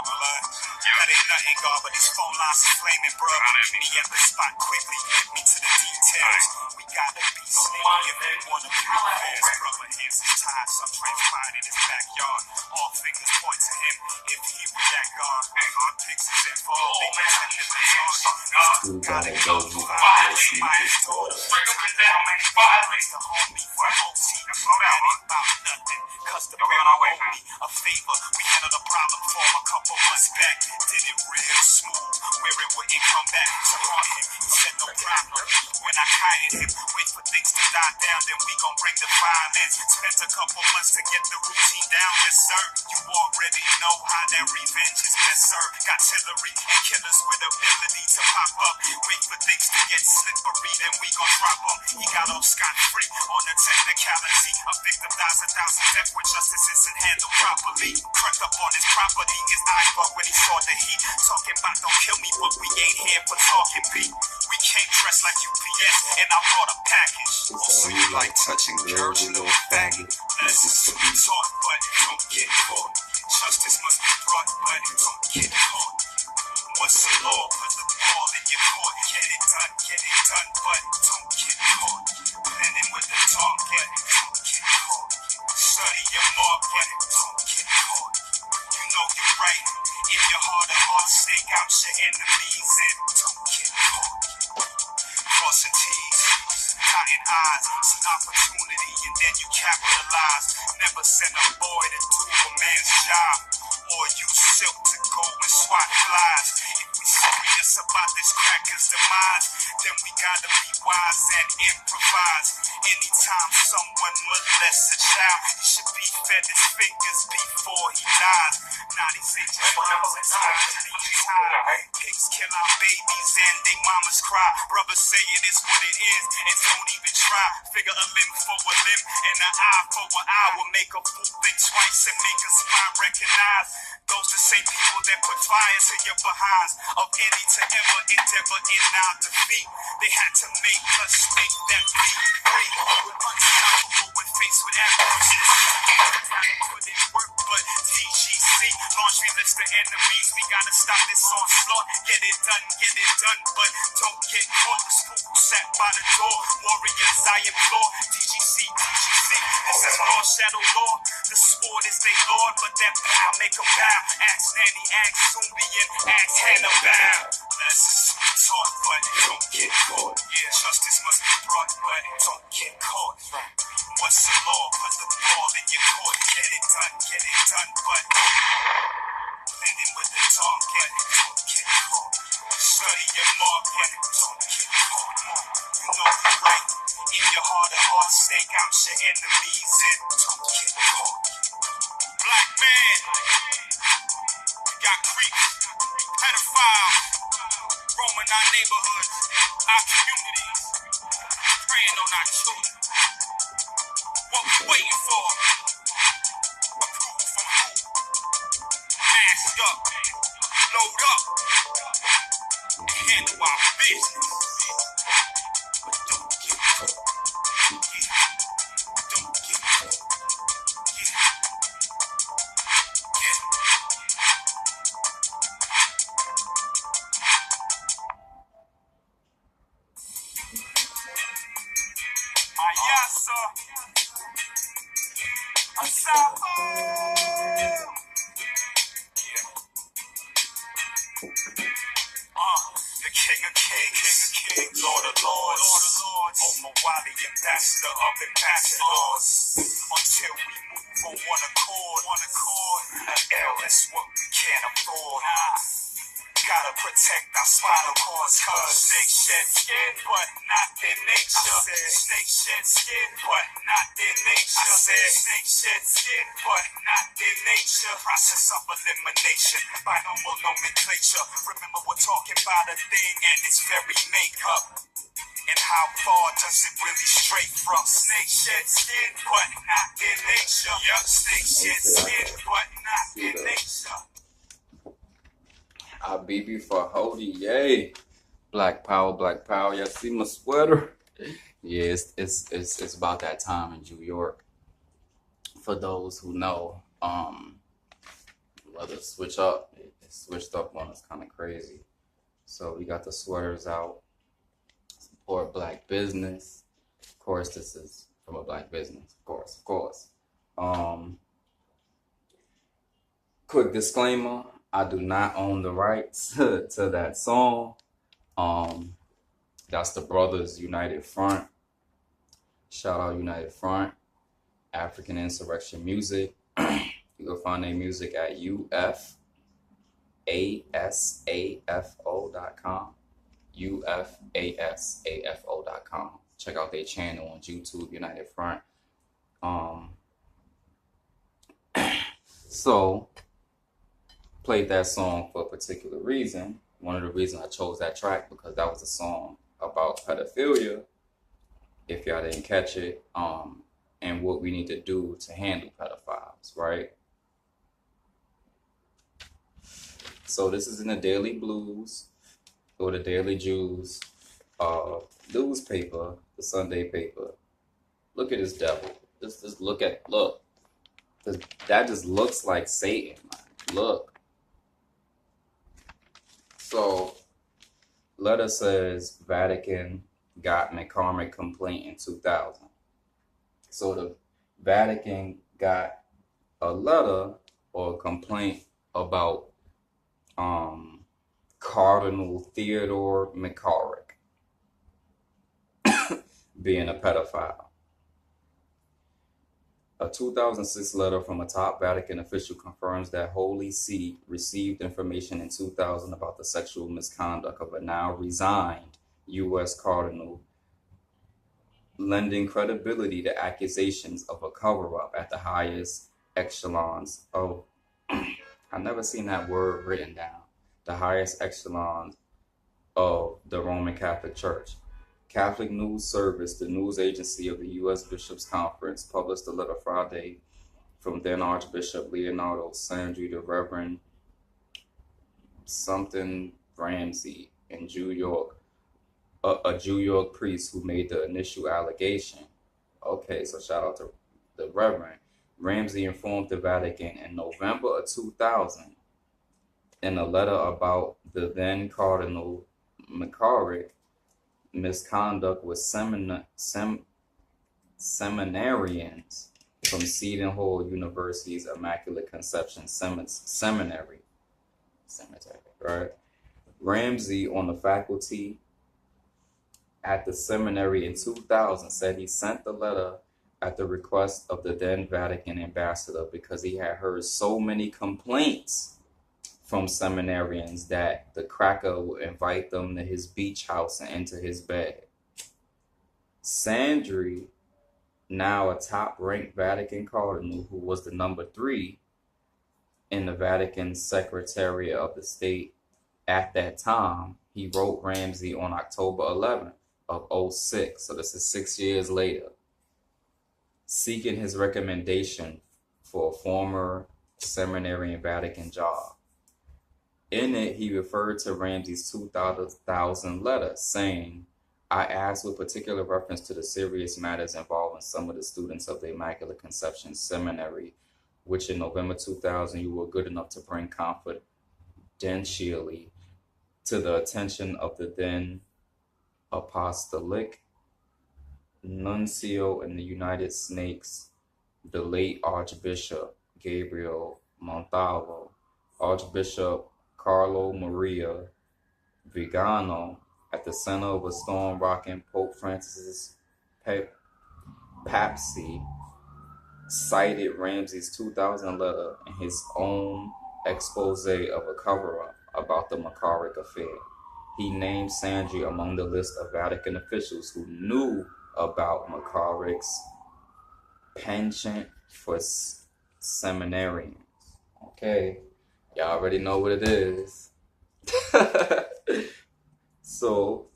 blood. That ain't nothing, God, but these phone lines is flaming, bro. Meet me at the spot quickly, get me to the details. We gotta be sneaky if we wanna be fast. Brother hands is tied, some transpired in his backyard. All fingers point to him. If he was that God, our pics is involved. They pretend to be target. Gotta go to my daughter. Bring up and down, man. Violence the homie for OT. Slow down, about nothing. Cause the real owed me a favor. We handled a problem for him a couple months back. Did it real smooth, where it wouldn't come back. So on him, he said no problem. When I kited him, wait for things to die down, then we gon' bring the violence. Spent a couple months to get the routine down, yes sir. You already know how that revenge is best served. Got artillery and killers with ability to pop up. Wait for things to get slippery, then we gon' drop him. He got off scot-free on the technicality. A victim dies 1,000 deaths when justice isn't handled properly. Crept up on his property, his eyes bugged when he saw the heat. Talking about don't kill me, but we ain't here for talking beat. We came dressed like UPS, and I brought a package. So you like touching girls, you little faggot? Lessons to be taught, but don't get caught. Justice must be brought, but don't get caught. What's the law? Put the ball in your court. Get it done, but don't get caught. Blending with the talk, but don't get caught. Study your mark, but don't get caught. You know you're right. If your heart of hearts, stake out your enemies and don't get caught. Crossing T's, dotting I's, see opportunity and then you capitalize. Never send a boy to do a man's job, or use silk to go and swat flies. If we serious about this cracker's demise, then we gotta be wise and improvise. Anytime someone molests a child, he should be fed his fingers before he dies. Now they say just pigs kill our babies and they mamas cry. Brothers say it is what it is and don't even try. Figure a limb for a limb and an eye for an eye will make a fool think twice and make a spy recognize. Those the same people that put fire to your behinds of any to ever endeavor in our defeat. They had to make us make that beat free. We're unstoppable when faced with adversity. Put in work, but DGC laundry list the enemies. We gotta stop this onslaught. Get it done, but don't get caught. The spook who sat by the door. Warriors I implore. DGC. This is law, shadow law. The sword is their lord, but that power make them bow. Ask Nanny, ask Zumbian, ask Hannibal. Lessons to be taught, but don't get caught. Yeah, justice must be brought, but don't get caught. What's the law? Put the ball in your court. Get it done, but blending with the talk, but don't get caught. Study your mark, but don't get caught. You know you're right. In your heart of hearts, stake out your enemies and don't get caught. Black man, we got creeps, pedophiles, roaming our neighborhoods, our communities, preying on our children. What we waiting for? Approval from who? Masked up, load up, and handle our business. But don't get caught. Don't get caught. Mayasa, Asaho. The King of Kings, Lord of Lords, Homophilia, ambassador of ambassadors. Until we move on one accord, an illness what we can't afford. Gotta protect our spinal cords, cause snakes shed skin, but not their nature. I said snakes shed skin, but not their nature. I said snakes shed skin, but not their nature. Process of elimination, binomial nomenclature. Remember we're talking about a thing and its very makeup. And how far does it really stray from? Snake shed skin, but not their nature. Yup, snake shed skin, but not their nature. I BB for Hody, yay! Black power. Y'all see my sweater? Yeah, it's about that time in New York. For those who know, brother switch up. It switched up on us, kind of crazy. So we got the sweaters out. Support black business. Of course, this is from a black business. Of course. Quick disclaimer: I do not own the rights to that song. That's the Brothers United Front. Shout out United Front, African Insurrection Music. You can find their music at ufasafo.com. ufasafo.com. Check out their channel on YouTube, United Front. So, played that song for a particular reason. One of the reasons I chose that track because that was a song about pedophilia. If y'all didn't catch it, and what we need to do to handle pedophiles, right? So this is in the Daily Blues or the Daily Jews newspaper, the Sunday paper. Look at this devil. Just look. That just looks like Satan, man. Look. So, letter says Vatican got McCormick complaint in 2000. So the Vatican got a letter or a complaint about Cardinal Theodore McCarrick being a pedophile. A 2006 letter from a top Vatican official confirms that Holy See received information in 2000 about the sexual misconduct of a now resigned U.S. cardinal, lending credibility to accusations of a cover-up at the highest echelons of, I've never seen that word written down, the highest echelons of the Roman Catholic Church. Catholic News Service, the news agency of the U.S. Bishops' Conference, published a letter Friday from then Archbishop Leonardo Sandri to Reverend something Ramsey in New York, a New York priest who made the initial allegation. Okay, so shout out to the Reverend. Ramsey informed the Vatican in November of 2000 in a letter about the then Cardinal McCarrick misconduct with seminarians from Seton Hall University's Immaculate Conception Cemetery, right? Ramsey, on the faculty at the seminary in 2000, said he sent the letter at the request of the then Vatican ambassador because he had heard so many complaints from seminarians that the cracker would invite them to his beach house and into his bed. Sandri, now a top-ranked Vatican cardinal who was the number 3 in the Vatican Secretariat of the State at that time, he wrote Ramsey on October 11th of 2006, so this is 6 years later, seeking his recommendation for a former seminary and Vatican job. In it, he referred to Ramsey's 2000 letter, saying, I asked with particular reference to the serious matters involving some of the students of the Immaculate Conception Seminary, which in November 2000 you were good enough to bring confidentially to the attention of the then apostolic nuncio in the United States, the late Archbishop Gabriel Montalvo, Archbishop Carlo Maria Vigano, at the center of a storm-rocking Pope Francis's papacy, cited Ramsey's 2000 letter in his own expose of a cover-up about the McCarrick affair. He named Sandri among the list of Vatican officials who knew about McCarrick's penchant for seminarians. Okay, y'all already know what it is. So,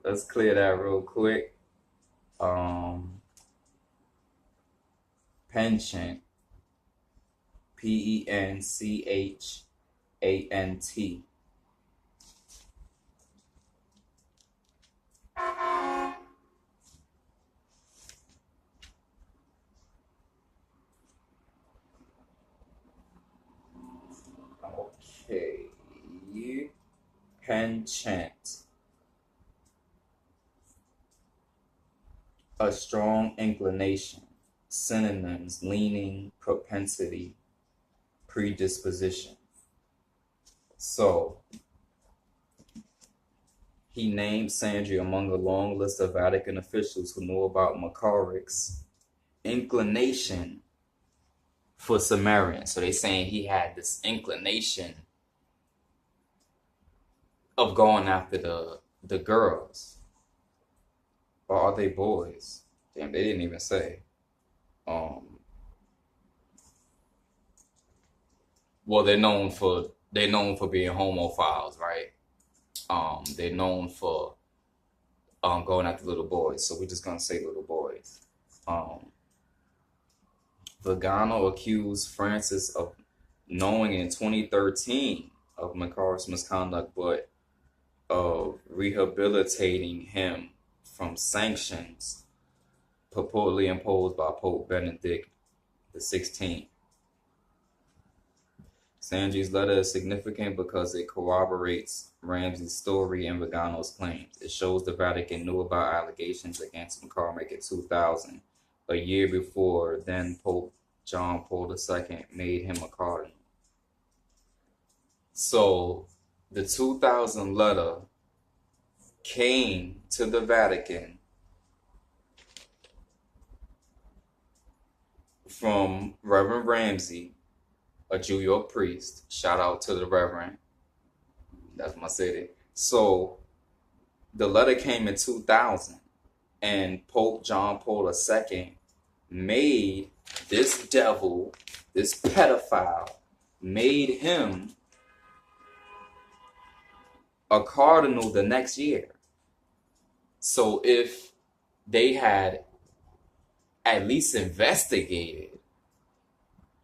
let's clear that real quick. Penchant, Penchant. penchant, a strong inclination. Synonyms: leaning, propensity, predisposition. So he named Sandry among a long list of Vatican officials who knew about McCorrick's inclination for Sumerian. So they saying he had this inclination of going after the girls. Or are they boys? Damn, they didn't even say. Well, they're known for being homophiles, right? They're known for going after little boys. So we're just gonna say little boys. Vigano accused Francis of knowing in 2013 of McCarthy's misconduct, but of rehabilitating him from sanctions purportedly imposed by Pope Benedict XVI. Sandry's letter is significant because it corroborates Ramsey's story and Vigano's claims. It shows the Vatican knew about allegations against McCormick in 2000, a year before then Pope John Paul II made him a cardinal. So the 2000 letter came to the Vatican from Reverend Ramsey, a New York priest. Shout out to the Reverend. That's my city. So the letter came in 2000, and Pope John Paul II made this devil, this pedophile, made him a cardinal the next year. So if they had at least investigated,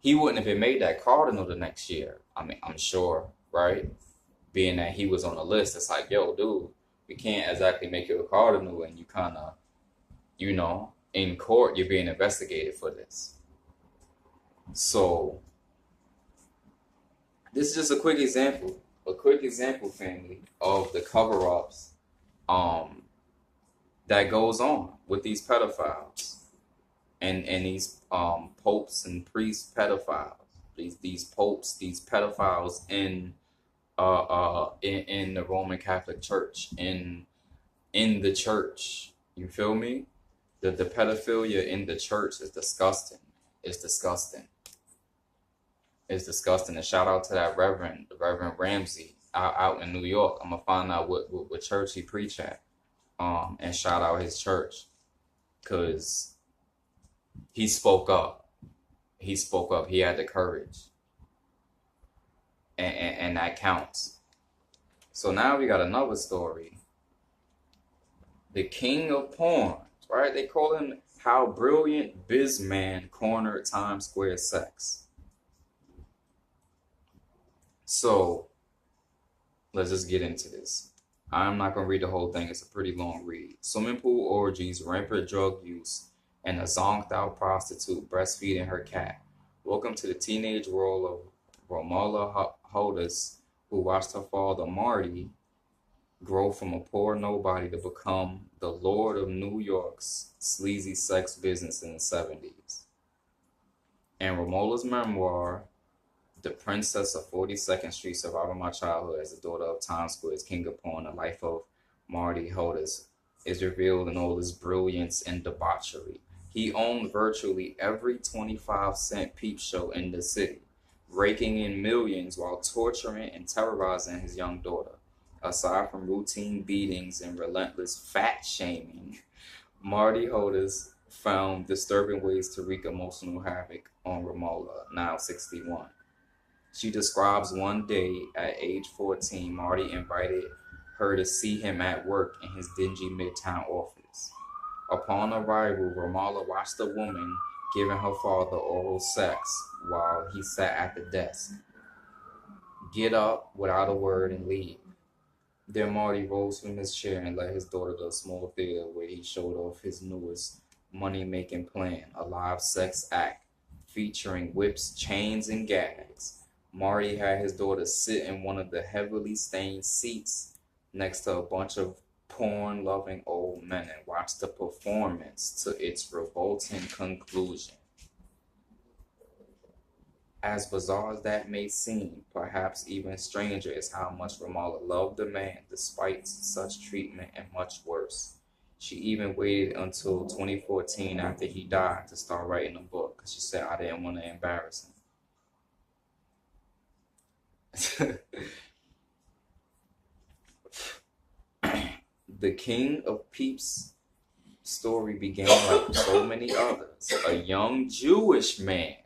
he wouldn't have been made that cardinal the next year. I mean, I'm sure, right? Being that he was on the list, it's like, yo, dude, we can't exactly make you a cardinal and you kind of, in court, you're being investigated for this. So this is just a quick example, family, of the cover-ups that goes on with these pedophiles and these popes and priests pedophiles, these popes, these pedophiles in the Roman Catholic Church, in the church. You feel me? The pedophilia in the church is disgusting. It's disgusting. It's disgusting. And shout out to that Reverend Ramsey out in New York. I'm gonna find out what church he preach at. And shout out his church, because he spoke up. He spoke up. He had the courage. And that counts. So now we got another story. The king of porn, right? They call him How Brilliant Bizman Cornered Times Square Sex. So let's just get into this. I'm not going to read the whole thing. It's a pretty long read. Swimming pool orgies, rampant drug use, and a zonked-out prostitute breastfeeding her cat. Welcome to the teenage world of Romola Hodis, who watched her father, Marty, grow from a poor nobody to become the lord of New York's sleazy sex business in the 70s. And Romola's memoir, The Princess of 42nd Street, Surviving My Childhood as the Daughter of Times Square's King of Porn, The Life of Marty Hodis, is revealed in all his brilliance and debauchery. He owned virtually every 25-cent peep show in the city, raking in millions while torturing and terrorizing his young daughter. Aside from routine beatings and relentless fat shaming, Marty Hodis found disturbing ways to wreak emotional havoc on Romola, now 61. She describes one day at age 14, Marty invited her to see him at work in his dingy Midtown office. Upon arrival, Romola watched the woman giving her father oral sex while he sat at the desk. Get up without a word and leave. Then Marty rose from his chair and led his daughter to a small theater where he showed off his newest money-making plan, a live sex act featuring whips, chains, and gags. Marty had his daughter sit in one of the heavily stained seats next to a bunch of porn-loving old men and watch the performance to its revolting conclusion. As bizarre as that may seem, perhaps even stranger is how much Ramallah loved the man despite such treatment and much worse. She even waited until 2014 after he died to start writing a book because she said, I didn't want to embarrass him. The King of Peeps story began like so many others. A young Jewish man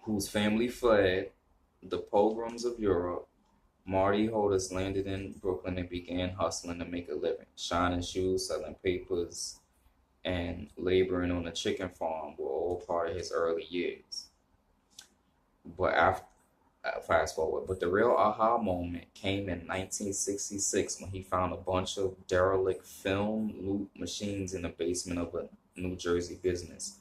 whose family fled the pogroms of Europe. Marty Hodis landed in Brooklyn and began hustling to make a living, shining shoes, selling papers, and laboring on a chicken farm were all part of his early years. But fast forward, but the real aha moment came in 1966 when he found a bunch of derelict film loop machines in the basement of a New Jersey business.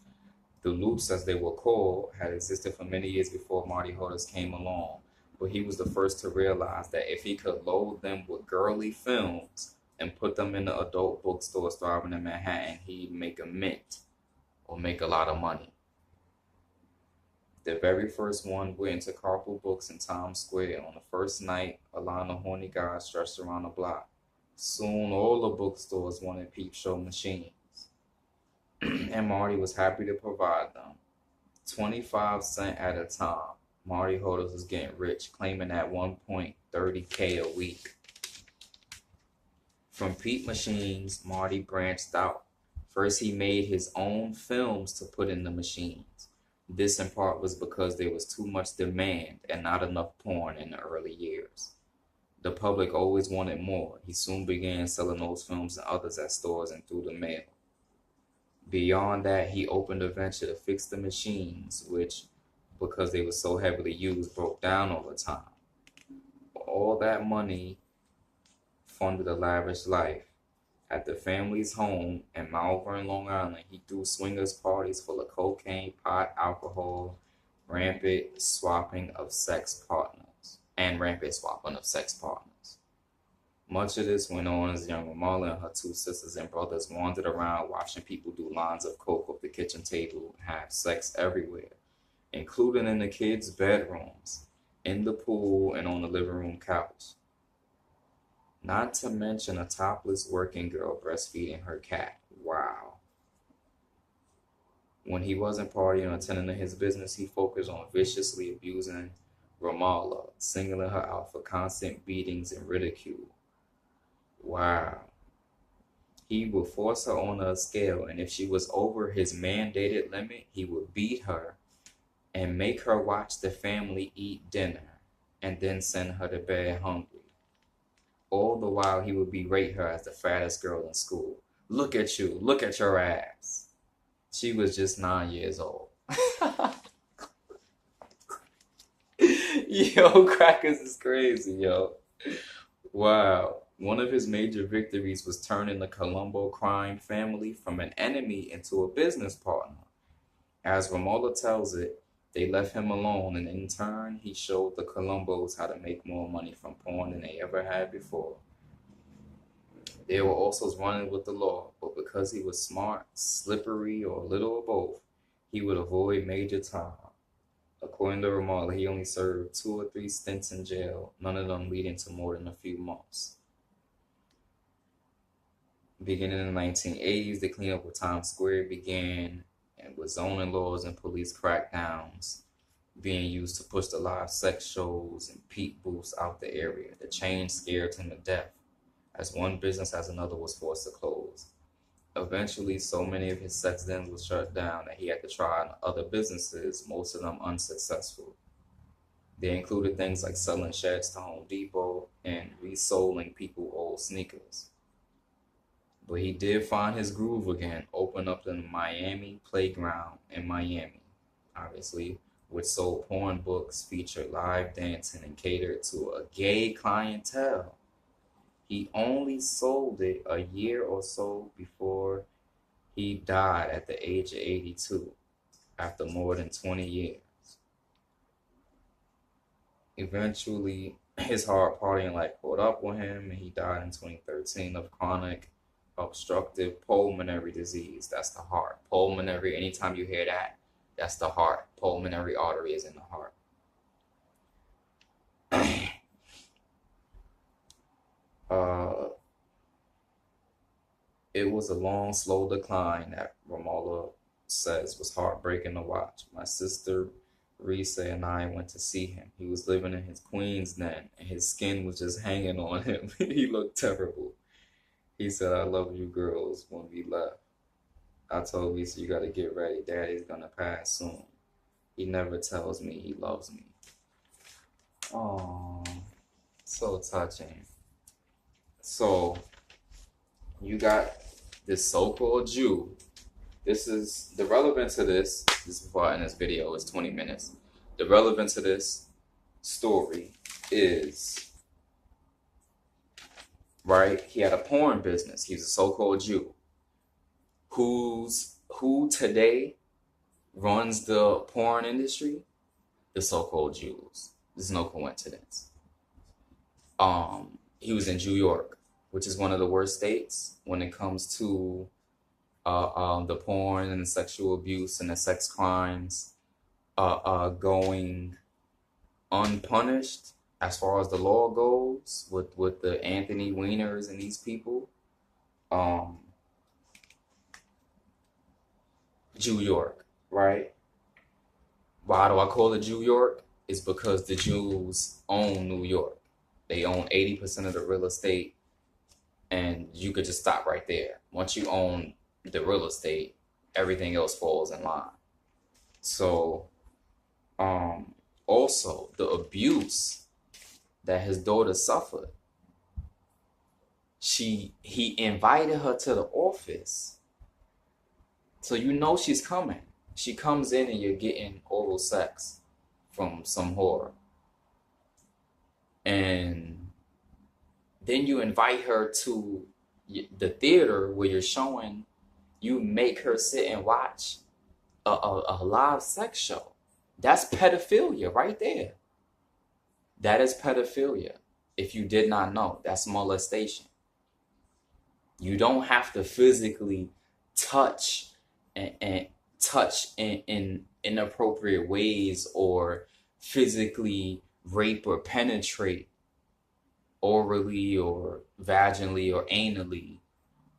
The loops, as they were called, had existed for many years before Marty Hodis came along, but he was the first to realize that if he could load them with girly films and put them in the adult bookstores thriving in Manhattan, he'd make a mint or make a lot of money. The very first one went into Carpool Books in Times Square. On the first night, a line of horny guys stretched around the block. Soon, all the bookstores wanted peep show machines, and Marty was happy to provide them. 25 cents at a time. Marty Hodis was getting rich, claiming at one point $30K a week. From peep machines, Marty branched out. First, he made his own films to put in the machines. This in part was because there was too much demand and not enough porn in the early years. The public always wanted more. He soon began selling those films and others at stores and through the mail. Beyond that, he opened a venture to fix the machines, which, because they were so heavily used, broke down over time. All that money funded a lavish life. At the family's home in Malvern, Long Island, he threw swingers parties full of cocaine, pot, alcohol, rampant swapping of sex partners. Much of this went on as young Ramallah and her two sisters and brothers wandered around watching people do lines of coke off the kitchen table and have sex everywhere, including in the kids' bedrooms, in the pool, and on the living room couch. Not to mention a topless working girl breastfeeding her cat. Wow. When he wasn't partying or attending to his business, he focused on viciously abusing Ramallah, singling her out for constant beatings and ridicule. Wow. He would force her on a scale, and if she was over his mandated limit, he would beat her and make her watch the family eat dinner and then send her to bed hungry. All the while, he would berate her as the fattest girl in school. Look at you. Look at your ass. She was just 9 years old. Yo, crackers is crazy, yo. Wow. One of his major victories was turning the Colombo crime family from an enemy into a business partner. As Ramallah tells it, they left him alone, and in turn, he showed the Colombos how to make more money from porn than they ever had before. They were also running with the law, but because he was smart, slippery, or a little of both, he would avoid major time. According to Ramallah, he only served 2 or 3 stints in jail, none of them leading to more than a few months. Beginning in the 1980s, the cleanup of Times Square began, and with zoning laws and police crackdowns being used to push the live sex shows and peep booths out the area. The change scared him to death, as one business as another was forced to close. Eventually, so many of his sex dens were shut down that he had to try other businesses, most of them unsuccessful. They included things like selling sheds to Home Depot and resoling people old sneakers. But he did find his groove again, opened up the Miami Playground in Miami, obviously, which sold porn books, featured live dancing, and catered to a gay clientele. He only sold it a year or so before he died at the age of 82, after more than 20 years. Eventually, his hard partying life caught up with him, and he died in 2013 of chronic obstructive pulmonary disease. That's the heart. Pulmonary, anytime you hear that, that's the heart. Pulmonary artery is in the heart. It was a long, slow decline that Ramola says was heartbreaking to watch. My sister Risa and I went to see him. He was living in his Queens den, and his skin was just hanging on him. He looked terrible. He said, "I love you girls," when we left. I told Risa, "You gotta get ready. Daddy's gonna pass soon. He never tells me he loves me." Oh, so touching. So, you got this so-called Jew. This is the relevance of this. This is before I end this video. It's 20 minutes. The relevance of this story is, right? He had a porn business. He's a so-called Jew. Who today runs the porn industry? The so-called Jews. This is no coincidence. He was in New York, which is one of the worst states when it comes to the porn and the sexual abuse and the sex crimes going unpunished as far as the law goes with the Anthony Wieners and these people. New York, right? Why do I call it New York? It's because the Jews own New York. They own 80% of the real estate, and you could just stop right there. Once you own the real estate, everything else falls in line. So, also the abuse that his daughter suffered. He invited her to the office, so you know she's coming. She comes in and you're getting oral sex from some whore. And then you invite her to the theater where you're showing, you make her sit and watch a live sex show. That's pedophilia right there. That is pedophilia. If you did not know, that's molestation. You don't have to physically touch and touch in inappropriate ways, or physically rape or penetrate orally or vaginally or anally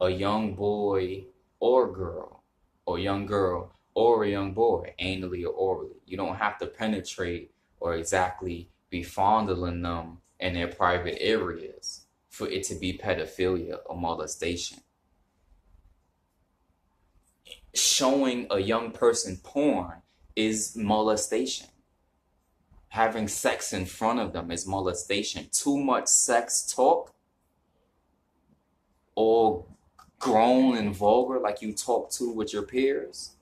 a young boy or girl, or young girl or a young boy, anally or orally. You don't have to penetrate or exactly be fondling them in their private areas for it to be pedophilia or molestation. Showing a young person porn is molestation. Having sex in front of them is molestation. Too much sex talk, or grown and vulgar like you talk to with your peers,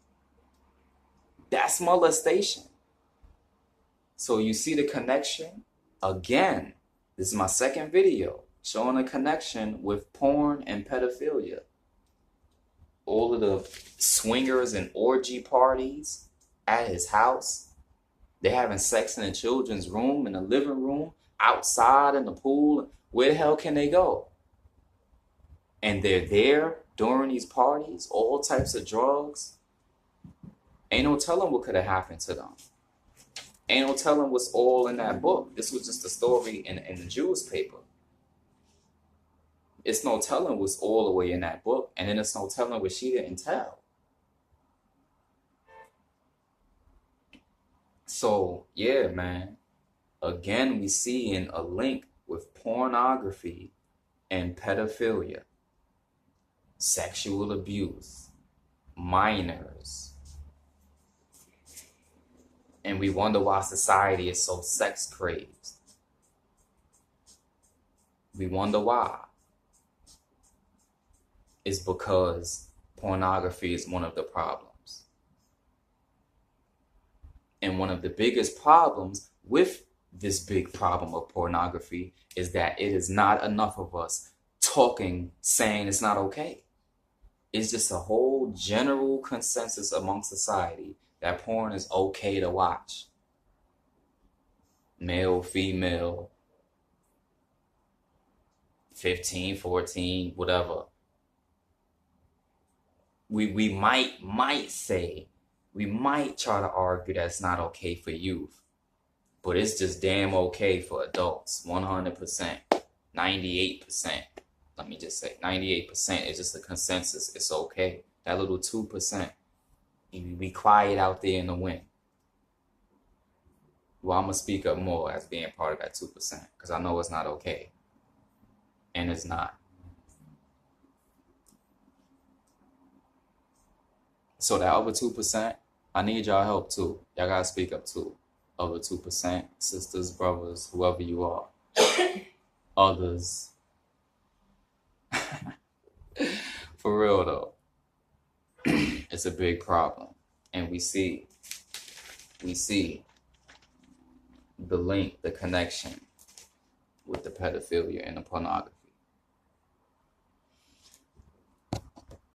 that's molestation. So you see the connection? Again, this is my second video showing a connection with porn and pedophilia. All of the swingers and orgy parties at his house, they're having sex in the children's room, in the living room, outside in the pool. Where the hell can they go? And they're there during these parties, all types of drugs. Ain't no telling what could have happened to them. Ain't no telling what's all in that book. This was just a story in the Jewish paper. It's no telling what's all the way in that book. And then it's no telling what she didn't tell. So, yeah, man. Again, we see in a link with pornography and pedophilia, sexual abuse, minors. And we wonder why society is so sex crazed. We wonder why. It's because pornography is one of the problems. And one of the biggest problems with this big problem of pornography is that it is not enough of us talking, saying it's not okay. It's just a whole general consensus among society that porn is okay to watch. male, female, 15, 14, whatever. We might say, we might try to argue that's not okay for youth, but it's just damn okay for adults. 100%, 98%. Let me just say 98% is just a consensus. It's okay. That little 2%, you be quiet out there in the wind. Well, I'm gonna speak up more as being part of that 2% because I know it's not okay, and it's not. So that other 2%, I need y'all help too. Y'all gotta speak up too. Other 2%, sisters, brothers, whoever you are, others. For real though, it's a big problem, and we see the link, the connection with the pedophilia and the pornography.